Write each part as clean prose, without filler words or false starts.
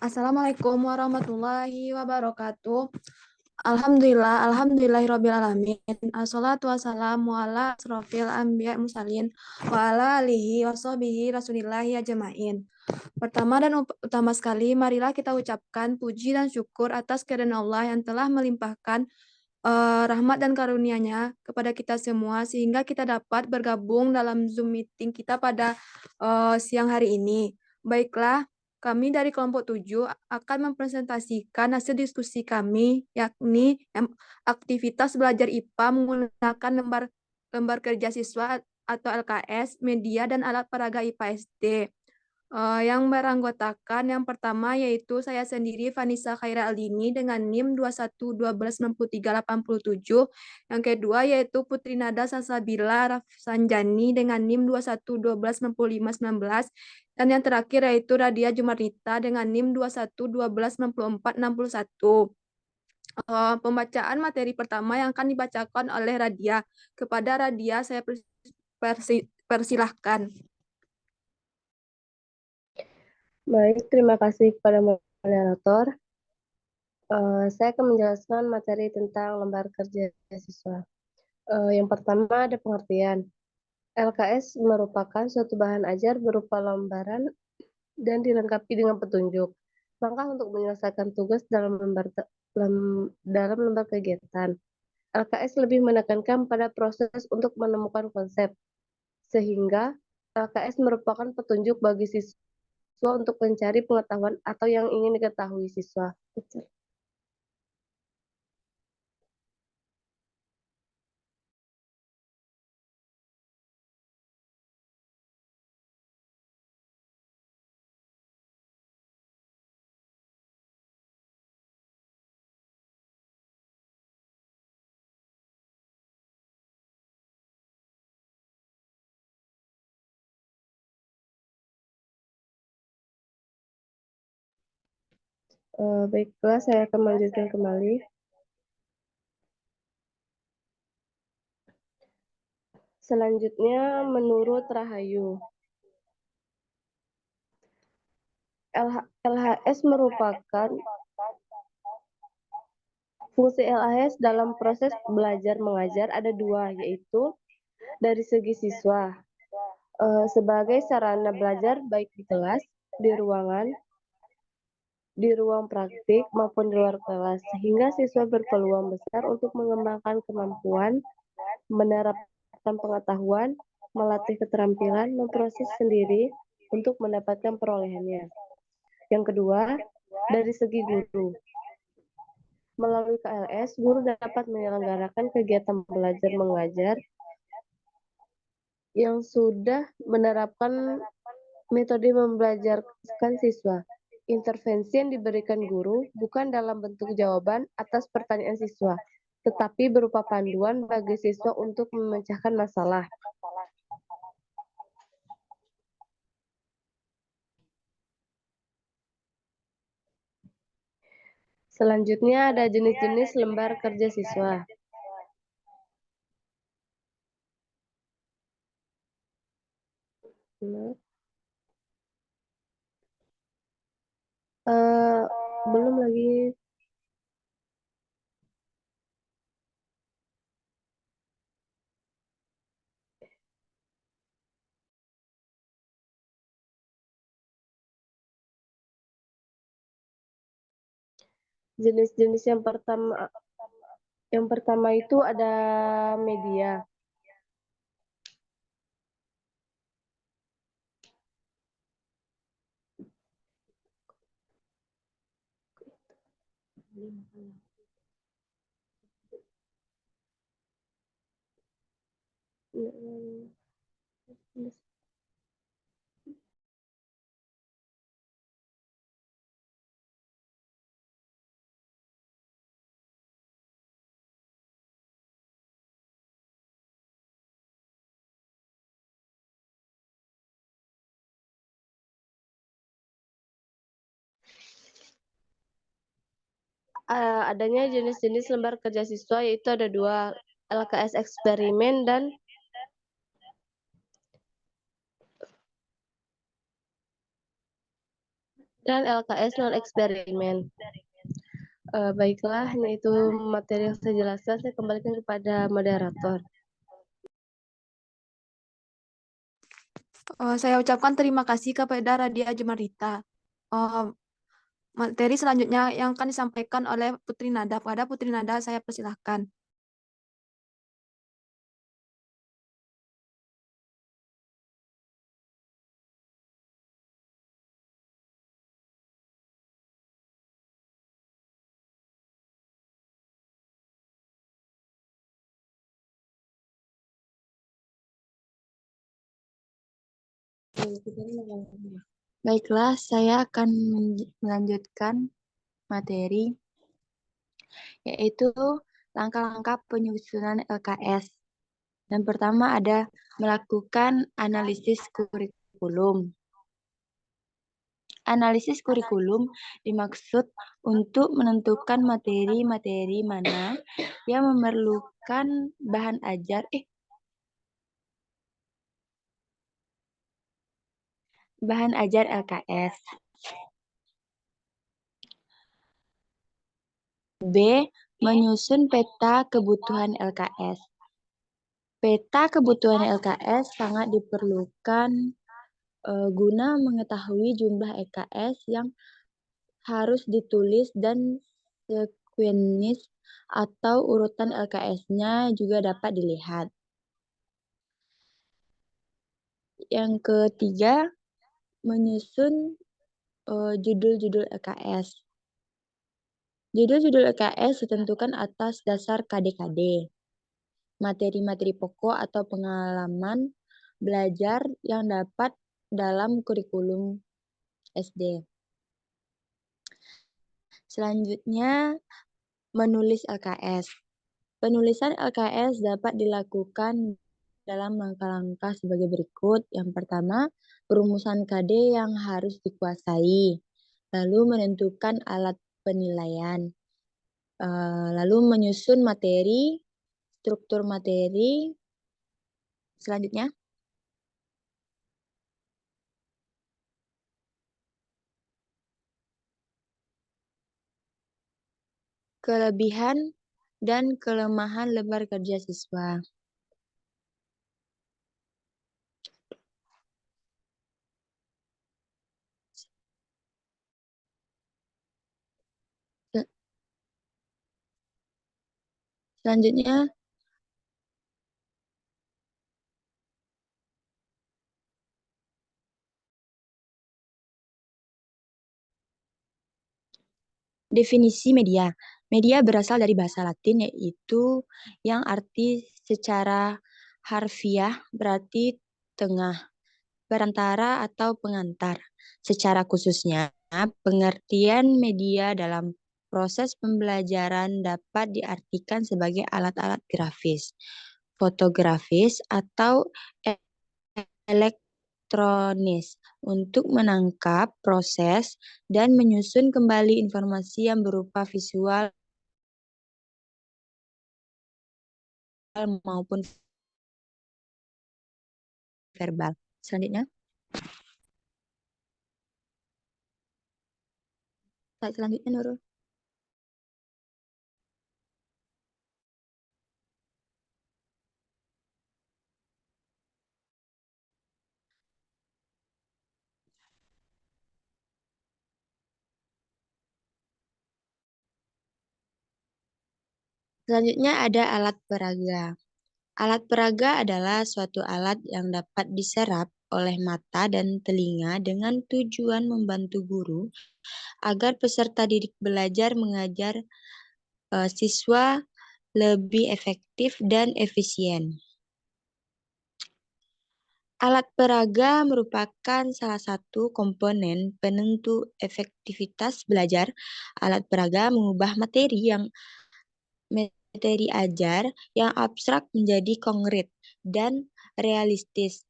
Assalamualaikum warahmatullahi wabarakatuh. Alhamdulillahirrabbilalamin. Assalatu wassalamu ala asrofil anbiya mursalin wa ala alihi wa sahbihi rasulillahi ajmain. Pertama dan utama sekali, marilah kita ucapkan puji dan syukur atas kehadiran Allah yang telah melimpahkan rahmat dan karunia-Nya kepada kita semua sehingga kita dapat bergabung dalam Zoom meeting kita pada siang hari ini. Baiklah, kami dari kelompok 7 akan mempresentasikan hasil diskusi kami, yakni aktivitas belajar IPA menggunakan lembar kerja siswa atau LKS, media, dan alat peraga IPA SD. Yang beranggotakan yang pertama yaitu saya sendiri Vanessa Khaira Aldini dengan NIM 21126387. Yang kedua yaitu Putri Nada Salsabila Rafsanjani dengan NIM 21126519. Dan yang terakhir yaitu Radia Jumarnita dengan NIM 21126461. Pembacaan materi pertama yang akan dibacakan oleh Radia. Kepada Radia saya persilahkan. Baik, terima kasih kepada moderator. Saya akan menjelaskan materi tentang lembar kerja siswa. Yang pertama ada pengertian. LKS merupakan suatu bahan ajar berupa lembaran dan dilengkapi dengan petunjuk. Langkah untuk menyelesaikan tugas dalam lembar kegiatan. LKS lebih menekankan pada proses untuk menemukan konsep, sehingga LKS merupakan petunjuk bagi siswa untuk mencari pengetahuan atau yang ingin diketahui siswa. Baiklah, saya akan melanjutkan kembali. Selanjutnya, menurut Rahayu, LHS merupakan fungsi LHS dalam proses belajar mengajar ada dua, yaitu dari segi siswa sebagai sarana belajar baik di kelas, di ruangan, di ruang praktik maupun di luar kelas, sehingga siswa berpeluang besar untuk mengembangkan kemampuan, menerapkan pengetahuan, melatih keterampilan, memproses sendiri untuk mendapatkan perolehannya. Yang kedua, dari segi guru. Melalui KLS, guru dapat menyelenggarakan kegiatan belajar mengajar yang sudah menerapkan metode membelajarkan siswa. Intervensi yang diberikan guru bukan dalam bentuk jawaban atas pertanyaan siswa, tetapi berupa panduan bagi siswa untuk memecahkan masalah. Selanjutnya ada jenis-jenis lembar kerja siswa. Belum lagi. Jenis-jenis yang pertama itu ada media. Adanya jenis-jenis lembar kerja siswa yaitu ada dua, LKS eksperimen dan dan LKS non eksperimen. Baiklah, nah itu materi yang saya jelaskan. Saya kembalikan kepada moderator. Saya ucapkan terima kasih kepada Radia Jumarita. Eh, Materi selanjutnya yang akan disampaikan oleh Putri Nada. Pada Putri Nada, saya persilahkan. Baiklah, saya akan melanjutkan materi, yaitu langkah-langkah penyusunan LKS. Yang pertama ada melakukan analisis kurikulum. Analisis kurikulum dimaksud untuk menentukan materi-materi mana yang memerlukan bahan ajar LKS. B. Menyusun peta kebutuhan LKS. Peta kebutuhan LKS sangat diperlukan guna mengetahui jumlah LKS yang harus ditulis dan sekuenis atau urutan LKS-nya juga dapat dilihat. Yang ketiga, menyusun judul-judul LKS. Judul-judul LKS ditentukan atas dasar KD-KD, materi-materi pokok atau pengalaman belajar yang dapat dalam kurikulum SD. Selanjutnya, menulis LKS. Penulisan LKS dapat dilakukan dalam langkah-langkah sebagai berikut. Yang pertama, perumusan KD yang harus dikuasai. Lalu menentukan alat penilaian. Lalu menyusun materi, struktur materi. Selanjutnya, kelebihan dan kelemahan lembar kerja siswa. Selanjutnya, definisi media. Media berasal dari bahasa Latin, yaitu yang arti secara harfiah berarti tengah, perantara atau pengantar. Secara khususnya, pengertian media dalam proses pembelajaran dapat diartikan sebagai alat-alat grafis, fotografis, atau elektronis untuk menangkap, proses, dan menyusun kembali informasi yang berupa visual maupun verbal. Selanjutnya, slide selanjutnya Nurul. Selanjutnya ada alat peraga. Alat peraga adalah suatu alat yang dapat diserap oleh mata dan telinga dengan tujuan membantu guru agar peserta didik belajar mengajar siswa lebih efektif dan efisien. Alat peraga merupakan salah satu komponen penentu efektivitas belajar. Alat peraga mengubah materi ajar yang abstrak menjadi konkret dan realistis.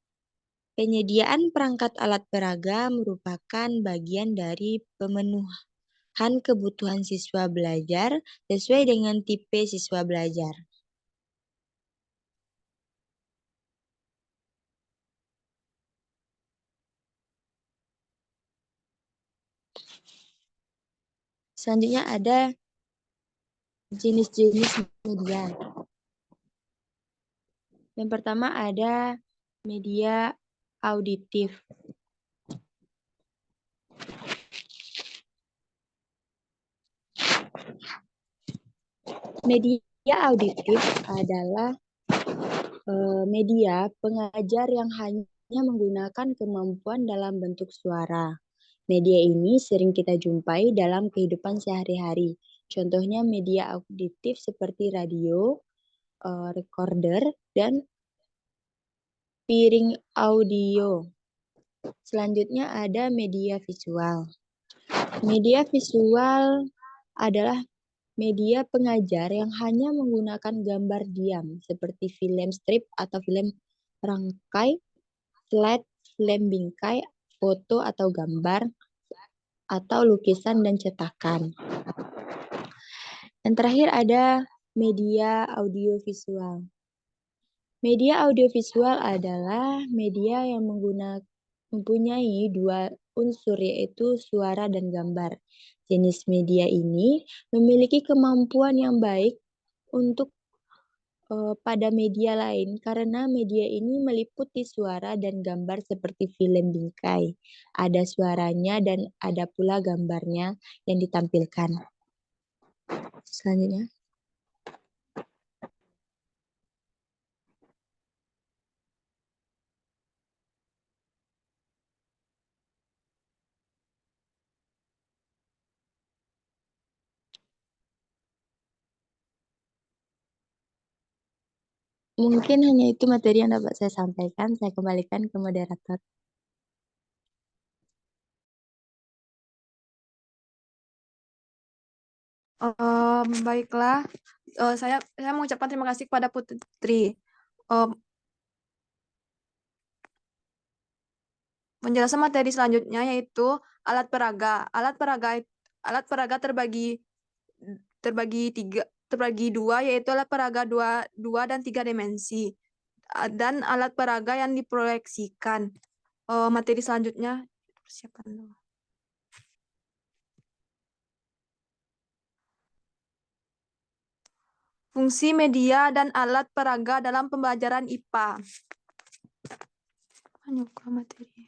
Penyediaan perangkat alat peraga merupakan bagian dari pemenuhan kebutuhan siswa belajar sesuai dengan tipe siswa belajar. Selanjutnya ada jenis-jenis media. Yang pertama ada media auditif. Media auditif adalah media pengajar yang hanya menggunakan kemampuan dalam bentuk suara. Media ini sering kita jumpai dalam kehidupan sehari-hari. Contohnya media auditif seperti radio, recorder, dan piring audio. Selanjutnya ada media visual. Media visual adalah media pengajar yang hanya menggunakan gambar diam seperti film strip atau film rangkai, slide, film bingkai, foto atau gambar, atau lukisan dan cetakan. Yang terakhir ada media audiovisual. Media audiovisual adalah media yang mempunyai dua unsur yaitu suara dan gambar. Jenis media ini memiliki kemampuan yang baik untuk pada media lain karena media ini meliputi suara dan gambar seperti film bingkai. Ada suaranya dan ada pula gambarnya yang ditampilkan. Selanjutnya. Mungkin hanya itu materi yang dapat saya sampaikan. Saya kembalikan ke moderator. Baiklah, saya mengucapkan terima kasih kepada Putri. Penjelasan materi selanjutnya yaitu alat peraga. Alat peraga terbagi dua, yaitu alat peraga dua dan 3 dimensi, dan alat peraga yang diproyeksikan. Materi selanjutnya persiapan dulu. Fungsi media dan alat peraga dalam pembelajaran IPA. Materi.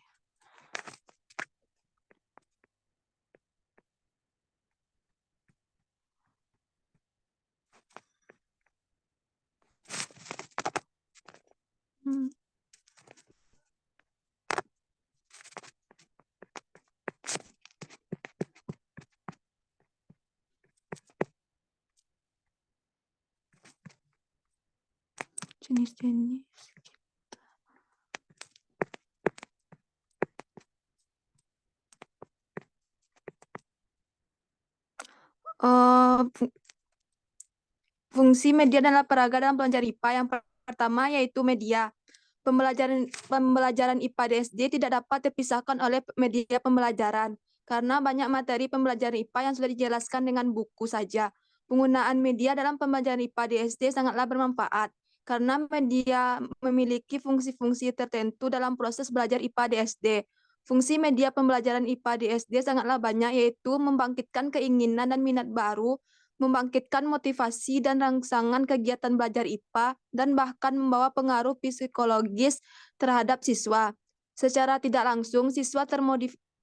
Jenis-jenis. Fungsi media dan alat peraga dalam pembelajaran IPA. Yang pertama yaitu media. Pembelajaran IPA di SD tidak dapat terpisahkan oleh media pembelajaran karena banyak materi pembelajaran IPA yang sudah dijelaskan dengan buku saja. Penggunaan media dalam pembelajaran IPA di SD sangatlah bermanfaat karena media memiliki fungsi-fungsi tertentu dalam proses belajar IPA di SD. Fungsi media pembelajaran IPA di SD sangatlah banyak, yaitu membangkitkan keinginan dan minat baru, membangkitkan motivasi dan rangsangan kegiatan belajar IPA, dan bahkan membawa pengaruh psikologis terhadap siswa. Secara tidak langsung, siswa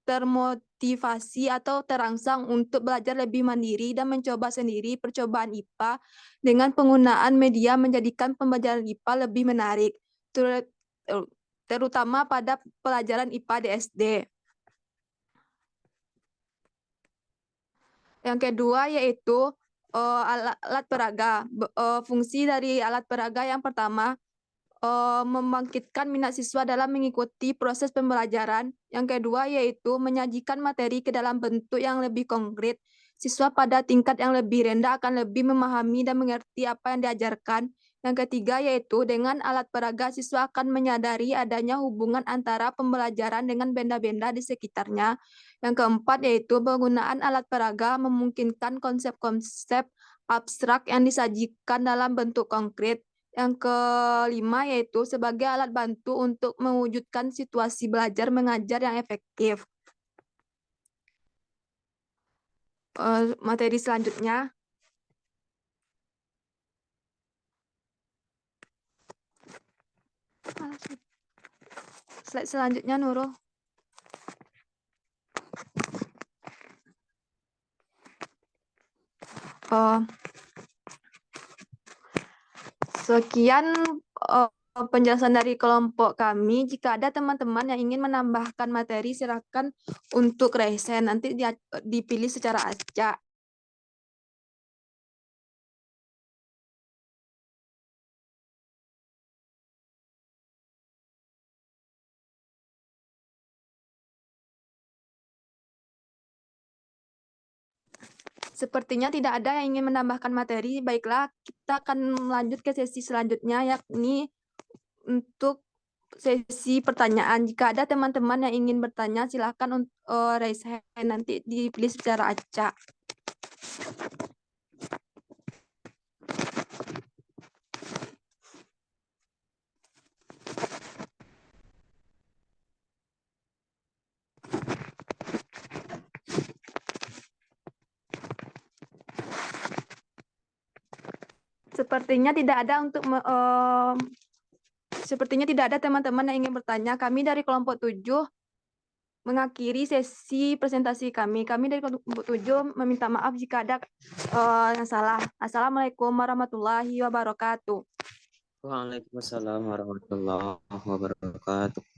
termotivasi atau terangsang untuk belajar lebih mandiri dan mencoba sendiri percobaan IPA dengan penggunaan media menjadikan pembelajaran IPA lebih menarik, terutama pada pelajaran IPA di SD. Yang kedua yaitu alat peraga. Fungsi dari alat peraga yang pertama, membangkitkan minat siswa dalam mengikuti proses pembelajaran. Yang kedua yaitu menyajikan materi ke dalam bentuk yang lebih konkret. Siswa pada tingkat yang lebih rendah akan lebih memahami dan mengerti apa yang diajarkan. Yang ketiga yaitu dengan alat peraga siswa akan menyadari adanya hubungan antara pembelajaran dengan benda-benda di sekitarnya. Yang keempat yaitu penggunaan alat peraga memungkinkan konsep-konsep abstrak yang disajikan dalam bentuk konkret. Yang kelima yaitu sebagai alat bantu untuk mewujudkan situasi belajar mengajar yang efektif. materi selanjutnya. Slide selanjutnya, Nurul. Sekian penjelasan dari kelompok kami. Jika ada teman-teman yang ingin menambahkan materi, silakan untuk resen. Nanti dipilih secara acak. Sepertinya tidak ada yang ingin menambahkan materi. Baiklah, kita akan melanjut ke sesi selanjutnya, yakni untuk sesi pertanyaan. Jika ada teman-teman yang ingin bertanya, silakan raise hand, nanti dipilih secara acak. Sepertinya tidak ada sepertinya tidak ada teman-teman yang ingin bertanya. Kami dari kelompok 7 mengakhiri sesi presentasi kami. Kami dari kelompok 7 meminta maaf jika ada yang salah. Assalamualaikum warahmatullahi wabarakatuh. Waalaikumsalam warahmatullahi wabarakatuh.